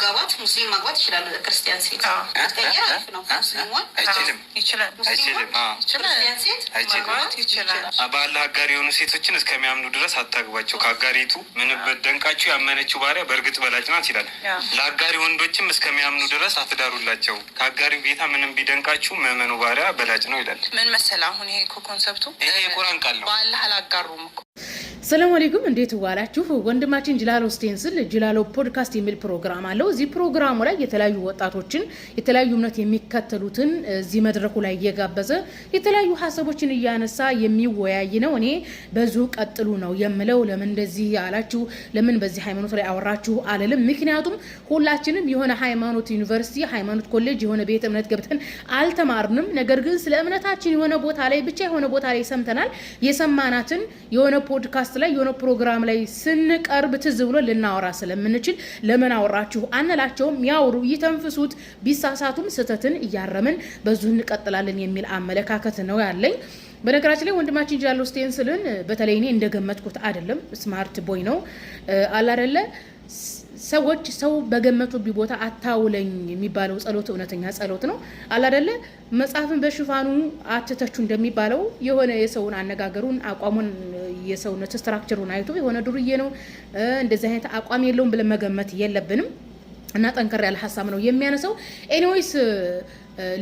ማጋባት ሙስሊም ማግባት ይችላል ክርስቲያን ሴት ተቀየረ ነው ሙስሊሙን ይችላል ክርስቲያን ሴት ማግባት ይችላል በአላህ አጋር የሆኑ ሴቶችን እስከሚያምኑ ድረስ አታግባቸው ከአጋሪቱ ምንም በደንቃችሁ ያመነችው ባሪያ በእርግጥ በላጭ ናት ይላል ለአጋሪ ወንዶችም እስከሚያምኑ ድረስ አትዳሩላቸው ከአጋሪው ጌታ ምንም ቢደንቃችሁ መመኑ ባሪያ በላጭ ነው ይላል ምን መሰለ አሁን ይሄ ኮንሰፕቱ ይሄ የቁርአን ቃል ነው በአላህ አላጋሩም ሰላም አለይኩም እንዴት ዋላችሁ ወንድማችን ጅላሎ ስቴንስል ጅላሎ ፖድካስት የሚል ፕሮግራም አለው እዚህ ፕሮግራሙ ላይ የተለያዩ ወጣቶችን የተለያዩ እምነት የሚከተሉትን እዚህ መድረኩ ላይ እየጋበዘ የተለያዩ ሐሳቦችን እያነሳ የሚወያይ ነው እኔ በዙ ቀጥሉ ነው የምለው ለምን እንደዚህ ያላችሁ ለምን በዚህ ሃይማኖት ላይ አወራችሁ አለለም ምክንያቱም ሁላችንም የሆነ ሃይማኖት ዩኒቨርሲቲ ሃይማኖት ኮሌጅ የሆነ ቤተ እምነት ገብተን አልተማርንም ነገር ግን ስለ እምነታችን የሆነ ቦታ ላይ ብቻ የሆነ ቦታ ላይ ሰምተናል የሰማናትን የሆነ ፖድካስት ላይ የሆነ ፕሮግራም ላይ ስንቀርብ ትዝ ብሎ ልናወራ ስለምንችል ለምን አወራችሁ አንላቸውም ያወሩ ይተንፍሱት ቢሳሳቱም ስተትን እያረምን በዙ እንቀጥላለን የሚል አመለካከት ነው ያለኝ በነገራችን ላይ ወንድማችን ጃሎ ስቴንስልን በተለይ እኔ እንደገመትኩት አይደለም ስማርት ቦይ ነው አላደለ ሰዎች ሰው በገመቱ ቢቦታ አታውለኝ የሚባለው ጸሎት እውነተኛ ጸሎት ነው አላደለ መጽሐፍን በሽፋኑ አትተቹ እንደሚባለው የሆነ የሰውን አነጋገሩን አቋሙን የሰውነት ስትራክቸሩን አይቶ የሆነ ዱርዬ ነው እንደዚህ አይነት አቋም የለውም ብለን መገመት የለብንም እና ጠንከር ያለ ሐሳብ ነው የሚያነሳው ኤኒዌይስ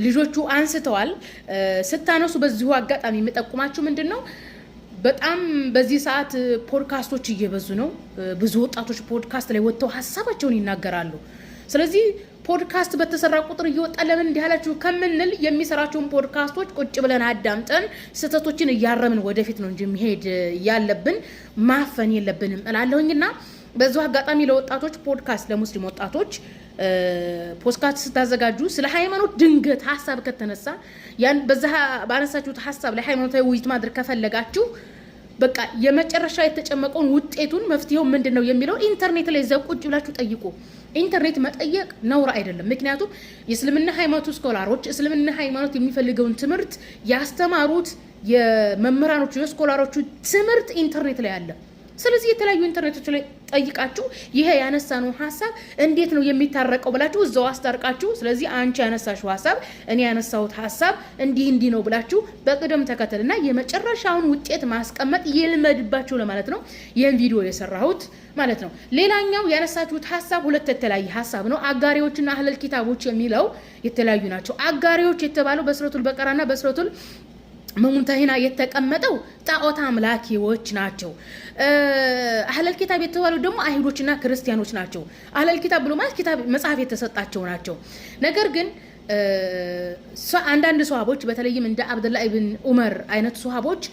ልጆቹ አንስተዋል ስታነሱ በዚሁ አጋጣሚ የሚጠቁማችሁ ምንድነው በጣም በዚህ ሰዓት ፖድካስቶች እየበዙ ነው ብዙ ወጣቶች ፖድካስት ላይ ወጥተው ሐሳባቸውን ይናገራሉ ስለዚህ ፖድካስት በተሰራ ቁጥር እየወጣ ለምን እንዲያላችሁ ከመንል የሚሰራቸውን ፖድካስቶች ቁጭ ብለን አዳምጠን ስተቶችን እያረምን ወደፊት ነው እንጂ መሄድ ያለብን ማፈን የለብንም እላለሁኝና በዛው አጋጣሚ ለወጣቶች ፖድካስት ለሙስሊም ወጣቶች ፖድካስት ስታዘጋጁ ስለ ሃይማኖት ድንገት ሐሳብ ከተነሳ ያን በዛ ባነሳችሁት ሐሳብ ላይ ሃይማኖታዊ ውይይት ማድረግ ከፈለጋችሁ በቃ የመጨረሻ የተጨመቀውን ውጤቱን መፍትሄው ምንድነው የሚለው ኢንተርኔት ላይ ዘቁጭ ብላችሁ ጠይቁ ኢንተርኔት መጠየቅ ነውር አይደለም ምክንያቱም የእስልምና ሃይማኖት ስኮላሮች እስልምና ሃይማኖት የሚፈልገውን ትምህርት ያስተማሩት የመምህራኖቹ የስኮላሮቹ ትምህርት ኢንተርኔት ላይ አለ ስለዚህ የተለያዩ ኢንተርኔቶች ላይ ጠይቃችሁ ይሄ ያነሳነው ሐሳብ እንዴት ነው የሚታረቀው ብላችሁ እዛው አስታርቃችሁ ስለዚህ አንቺ ያነሳሽው ሐሳብ እኔ ያነሳሁት ሐሳብ እንዲህ ነው ብላችሁ በቅደም ተከተልና የመጨረሻውን ውጤት ማስቀመጥ ይልመድባችሁ ለማለት ነው ይሄን ቪዲዮ የሰራሁት ማለት ነው ሌላኛው ያነሳችሁት ሐሳብ ሁለት የተለያየ ሐሳብ ነው አጋሪዎችና አህለል ኪታቦች የሚለው የተለያዩ ናቸው አጋሪዎች የተባለው በሱረቱል በቀራና በሱረቱል መሙንተሂና የተቀመጠው ጣዖት አምላኪዎች ናቸው አህለል ኪታብ የተባለው ደግሞ አይሁዶችና ክርስቲያኖች ናቸው አህለል ኪታብ ብሎ ማለት ኪታብ መጽሐፍ የተሰጣቸው ናቸው ነገር ግን አንዳንድ ሱሐቦች በተለይም እንደ አብዱላህ ኢብኑ ዑመር አይነት ሱሐቦች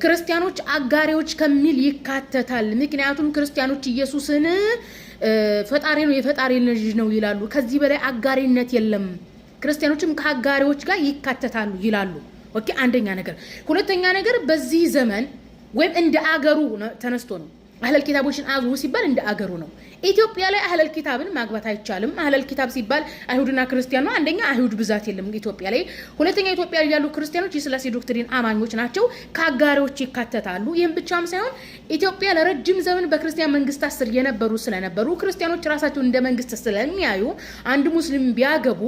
ክርስቲያኖች አጋሪዎች ከሚል ይካተታል ምክንያቱም ክርስቲያኖች ኢየሱስን ፈጣሪ ነው የፈጣሪ ልጅ ነው ይላሉ ከዚህ በላይ አጋሪነት የለም ክርስቲያኖችም ከአጋሪዎች ጋር ይካተታሉ ይላሉ ኦኬ አንደኛ ነገር ሁለተኛ ነገር በዚህ ዘመን ወይም እንደ አገሩ ተነስቶ ነው አህለል ኪታቦችን አግቡ ሲባል እንደ አገሩ ነው ኢትዮጵያ ላይ አህለል ኪታብን ማግባት አይቻልም አህለል ኪታብ ሲባል አይሁድና ክርስቲያን ነው አንደኛ አይሁድ ብዛት የለም ኢትዮጵያ ላይ ሁለተኛ ኢትዮጵያ ላይ ያሉ ክርስቲያኖች የሥላሴ ዶክትሪን አማኞች ናቸው ከአጋሪዎች ይካተታሉ ይሄን ብቻም ሳይሆን ኢትዮጵያ ለረጅም ዘመን በክርስቲያን መንግስት ስር ስለነበሩ ክርስቲያኖች ራሳቸው እንደ መንግስት ስለሚያዩ አንድ ሙስሊም ቢያገቡ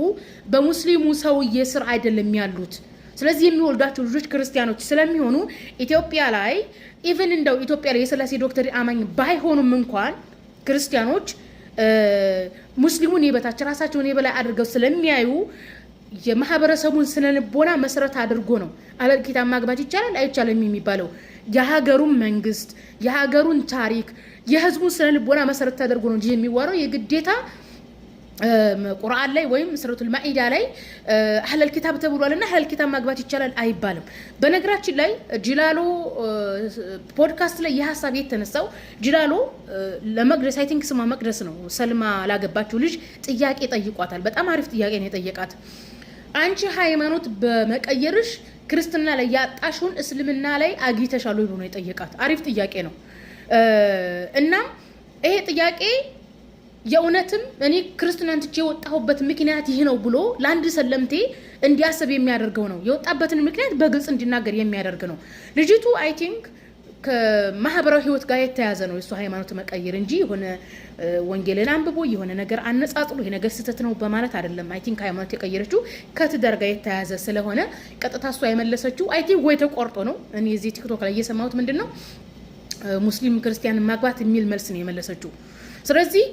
በሙስሊሙ ሰውዬ ስር አይደለም ያሉት ስለዚህ የሚወልዷቸው ልጆች ክርስቲያኖች ስለሚሆኑ ኢትዮጵያ ላይ ኢቭን እንደው ኢትዮጵያ ላይ የሥላሴ ዶክትሪን አማኝ ባይሆኑም እንኳን ክርስቲያኖች ሙስሊሙን የበታች ራሳቸውን የበላይ አድርገው ስለሚያዩ የማህበረሰቡን ስነልቦና መሰረት አድርጎ ነው አህለል ኪታብ ማግባት ይቻላል አይቻልም የሚባለው የሀገሩን መንግስት የሀገሩን ታሪክ የህዝቡን ስነልቦና መሰረት አድርጎ ነው እንጂ የሚወራው የግዴታ ቁርአን ላይ ወይም ሱረቱል ማኢዳ ላይ አህለል ኪታብ ተብሏልና አህለል ኪታብ ማግባት ይቻላል አይባልም በነገራችን ላይ ጅላሎ ፖድካስት ላይ የሐሳብ የተነሳው ጅላሎ ለመቅደስ አይ ቲንክ ስማ መቅደስ ነው ሰልማ ላገባችሁ ልጅ ጥያቄ ጠይቋታል በጣም አሪፍ ጥያቄ ነው የጠየቃት አንቺ ሃይማኖት በመቀየርሽ ክርስትና ላይ ያጣሽውን እስልምና ላይ አግኝተሻል ወይ ነው የጠየቃት አሪፍ ጥያቄ ነው እና ይሄ ጥያቄ የእውነትም እኔ ክርስቲያን ትቼ ወጣሁበት ምክንያት ይሄ ነው ብሎ ለአንድ ሰለምቴ እንዲያስብ የሚያደርገው ነው የወጣበትን ምክንያት በግልጽ እንዲናገር የሚያደርግ ነው ልጅቱ አይ ቲንክ ከማህበራዊ ህይወት ጋር የተያዘ ነው የሱ ሃይማኖት መቀየር እንጂ የሆነ ወንጌልን አንብቦ የሆነ ነገር አነጻጽሎ ይሄ ነገር ስህተት ነው በማለት አይደለም። አይ ቲንክ ሃይማኖት የቀየረችው ከትዳር ጋር የተያዘ ስለሆነ ቀጥታ እሱ አይመለሰችው አይ ቲንክ ወይ ተቆርጦ ነው። እኔ እዚህ ቲክቶክ ላይ እየሰማሁት ምንድነው ሙስሊም ክርስቲያን ማግባት የሚል መልስ ነው የመለሰችው። ስለዚህ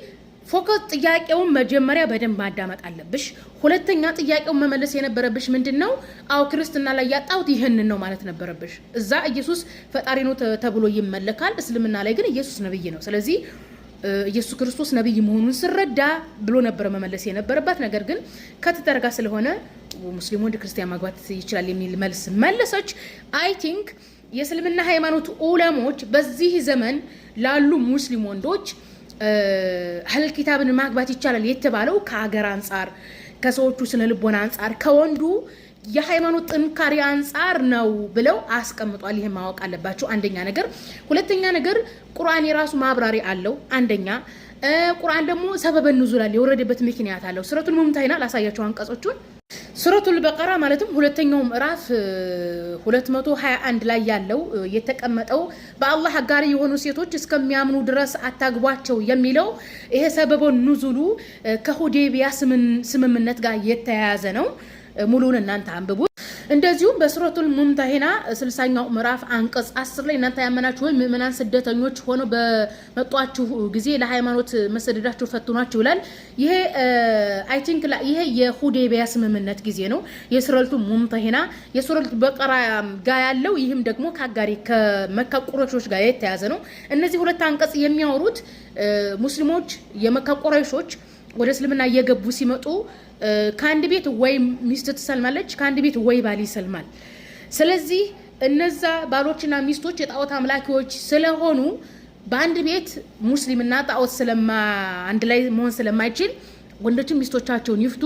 ፎከስ ጥያቄውን መጀመሪያ በደንብ ማዳመጥ አለብሽ። ሁለተኛ ጥያቄውን መመለስ የነበረብሽ ምንድነው አው ክርስትና ላይ ያጣውት ይሄንን ነው ማለት ነበረብሽ። እዛ ኢየሱስ ፈጣሪ ነው ተብሎ ይመለካል፣ እስልምና ላይ ግን ኢየሱስ ነብይ ነው። ስለዚህ ኢየሱስ ክርስቶስ ነብይ መሆኑን ስረዳ ብሎ ነበር መመለስ የነበረባት። ነገር ግን ከተደረጋ ስለሆነ ሙስሊም ወንድ ክርስቲያን ማግባት ይችላል የሚል መልስ መለሰች። አይ ቲንክ የእስልምና ሃይማኖት ዑለሞች በዚህ ዘመን ላሉ ሙስሊም ወንዶች አህል ኪታብን ማግባት ይቻላል የተባለው ከሀገር አንፃር ከሰዎቹ ስነ ልቦና አንፃር ከወንዱ የሃይማኖት ጥንካሬ አንፃር ነው ብለው አስቀምጧል። ይሄን ማወቅ አለባችሁ አንደኛ ነገር። ሁለተኛ ነገር ቁርአን የራሱ ማብራሪያ አለው። አንደኛ ቁርአን ደግሞ ሰበበ ኑዙል አለ፣ የወረደበት ምክንያት አለው። ሱረቱል ሙምተሂና ላሳያችሁ አንቀጾቹን። ሱረቱል በቀራ ማለትም ሁለተኛው ምዕራፍ 221 ላይ ያለው የተቀመጠው በአላህ አጋሪ የሆኑ ሴቶች እስከሚያምኑ ድረስ አታግቧቸው የሚለው ይሄ ሰበበ ኑዙሉ ከሁዴቢያ ስምምነት ጋር የተያያዘ ነው። ሙሉን እናንተ አንብቡ። እንደዚሁም በሱረቱል ሙምተሂና 60ኛው ምዕራፍ አንቀጽ 10 ላይ እናንተ ያመናችሁ ወይ ምእመናን ስደተኞች ሆኖ በመጧችሁ ጊዜ ለሃይማኖት መሰደዳችሁ ፈትኗችሁ ይላል። ይሄ አይ ቲንክ ይሄ የሁዴቢያ ስምምነት ጊዜ ነው። የሱረቱል ሙምተሂና የሱረቱል በቀራ ጋር ያለው ይህም ደግሞ ከአጋሪ ከመካ ቁረይሾች ጋር የተያዘ ነው። እነዚህ ሁለት አንቀጽ የሚያወሩት ሙስሊሞች የመካ ቁረይሾች ወደ እስልምና እየገቡ ሲመጡ ከአንድ ቤት ወይ ሚስት ትሰልማለች፣ ከአንድ ቤት ወይ ባል ይሰልማል። ስለዚህ እነዛ ባሎችና ሚስቶች የጣዖት አምላኪዎች ስለሆኑ በአንድ ቤት ሙስሊምና ጣዖት አንድ ላይ መሆን ስለማይችል ወንዶችን ሚስቶቻቸውን ይፍቱ፣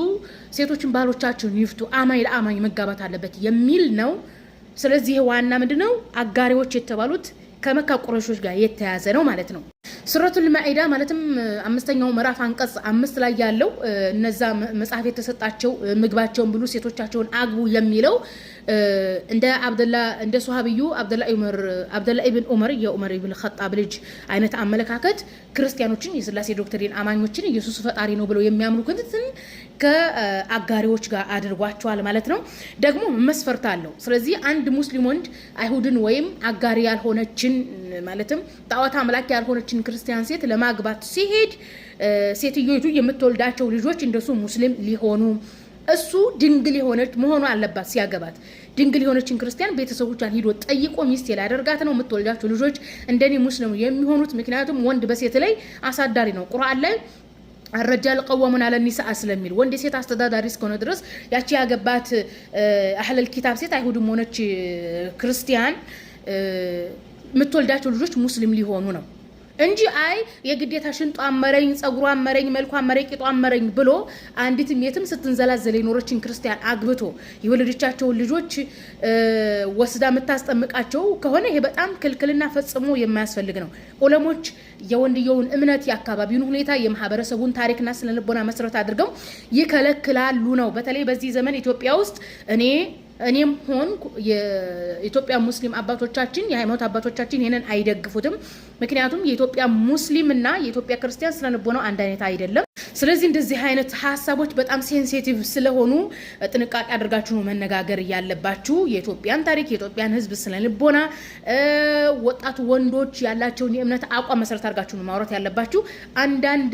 ሴቶችን ባሎቻቸውን ይፍቱ፣ አማኝ ለአማኝ መጋባት አለበት የሚል ነው። ስለዚህ ዋና ምንድነው አጋሪዎች የተባሉት ከመካ ቁረይሾች ጋር የተያዘ ነው ማለት ነው። ሱረቱል ማኢዳ ማለትም 5ኛው ምዕራፍ አንቀጽ 5 ላይ ያለው እነዛ መጽሐፍ የተሰጣቸው ምግባቸውን ብሉ ሴቶቻቸውን አግቡ የሚለው እንደ ሱሐቢዩ አብደላ ኢብን ዑመር የዑመር ኢብን ኸጣብ ልጅ አይነት አመለካከት ክርስቲያኖችን የስላሴ ዶክትሪን አማኞችን ኢየሱስ ፈጣሪ ነው ብለው የሚያምኑትን ከአጋሪዎች ጋር አድርጓቸዋል ማለት ነው። ደግሞ መስፈርት አለው። ስለዚህ አንድ ሙስሊም ወንድ አይሁድን ወይም አጋሪ ያልሆነችን ማለትም ጣዖት አምላክ ያልሆነችን ክርስቲያን ሴት ለማግባት ሲሄድ ሴትዮይቱ የምትወልዳቸው ልጆች እንደሱ ሙስሊም ሊሆኑ እሱ ድንግል የሆነች መሆኑ አለባት። ሲያገባት ድንግል የሆነችን ክርስቲያን ቤተሰቦቿን ሂዶ ጠይቆ ሚስት ያላደርጋት ነው የምትወልዳቸው ልጆች እንደኔ ሙስሊም የሚሆኑት። ምክንያቱም ወንድ በሴት ላይ አሳዳሪ ነው። ቁርአን ላይ الرجال قوامون على النساء ስለሚል ወንድ ሴት አስተዳዳሪ እስከሆነ ድረስ ያቺ ያገባት አህለል ኪታብ ሴት አይሁድም ሆነች ክርስቲያን የምትወልዳቸው ልጆች ሙስሊም ሊሆኑ ነው እንጂ አይ የግዴታ ሽንጧ አመረኝ፣ ጸጉሯ አመረኝ፣ መልኳ አመረኝ፣ ቂጧ አመረኝ ብሎ አንዲትም የትም ስትንዘላዘለ የኖረችን ክርስቲያን አግብቶ የወለደቻቸውን ልጆች ወስዳ የምታስጠምቃቸው ከሆነ ይሄ በጣም ክልክልና ፈጽሞ የማያስፈልግ ነው። ዑለሞች የወንድየውን እምነት፣ የአካባቢውን ሁኔታ፣ የማህበረሰቡን ታሪክና ስነልቦና መሰረት አድርገው ይከለክላሉ ነው። በተለይ በዚህ ዘመን ኢትዮጵያ ውስጥ እኔም ሆንኩ የኢትዮጵያ ሙስሊም አባቶቻችን የሃይማኖት አባቶቻችን ይሄንን አይደግፉትም። ምክንያቱም የኢትዮጵያ ሙስሊምና የኢትዮጵያ ክርስቲያን ስለነበነው አንድ አይነት አይደለም። ስለዚህ እንደዚህ አይነት ሐሳቦች በጣም ሴንሲቲቭ ስለሆኑ ጥንቃቄ አድርጋችሁ መነጋገር ያለባችሁ። የኢትዮጵያን ታሪክ፣ የኢትዮጵያን ሕዝብ ስለልቦና ወጣቱ ወንዶች ያላቸውን የእምነት አቋም መሰረት አድርጋችሁ ማውራት ያለባችሁ። አንዳንድ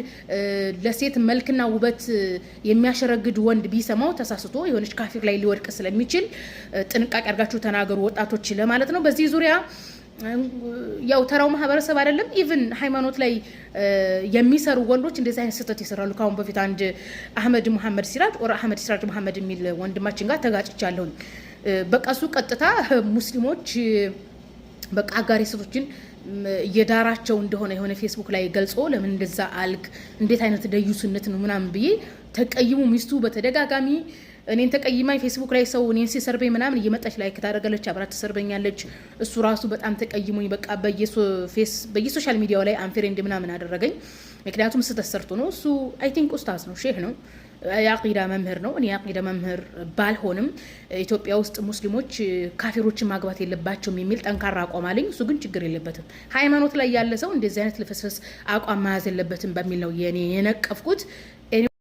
ለሴት መልክና ውበት የሚያሸረግድ ወንድ ቢሰማው ተሳስቶ የሆነች ካፊር ላይ ሊወድቅ ስለሚችል ጥንቃቄ አድርጋችሁ ተናገሩ ወጣቶች ለማለት ነው። በዚህ ዙሪያ ያው ተራው ማህበረሰብ አይደለም ኢቭን ሃይማኖት ላይ የሚሰሩ ወንዶች እንደዚህ አይነት ስህተት ይሰራሉ። ካሁን በፊት አንድ አህመድ መሐመድ ሲራጅ መሐመድ የሚል ወንድማችን ጋር ተጋጭቻለሁ። በቃ እሱ ቀጥታ ሙስሊሞች በቃ አጋሪ ሴቶችን የዳራቸው እንደሆነ የሆነ ፌስቡክ ላይ ገልጾ ለምን እንደዛ አልክ፣ እንዴት አይነት ደዩስነት ነው ምናምን ብዬ ተቀይሙ። ሚስቱ በተደጋጋሚ እኔን ተቀይማኝ ፌስቡክ ላይ ሰው እኔን ሲሰርበኝ ምናምን እየመጣች ላይክ ታደርጋለች፣ አብራት ተሰርበኛለች። እሱ ራሱ በጣም ተቀይሞኝ በቃ በየሶሻል ሚዲያው ላይ አንፍሬንድ ምናምን አደረገኝ። ምክንያቱም ስተሰርቱ ነው እሱ አይ ቲንክ ኡስታዝ ነው ሼህ ነው የአቂዳ መምህር ነው እኔ የአቂዳ መምህር ባልሆንም ኢትዮጵያ ውስጥ ሙስሊሞች ካፊሮችን ማግባት የለባቸውም የሚል ጠንካራ አቋም አለኝ እሱ ግን ችግር የለበትም ሃይማኖት ላይ ያለ ሰው እንደዚህ አይነት ልፍስፍስ አቋም መያዝ የለበትም በሚል ነው የኔ የነቀፍኩት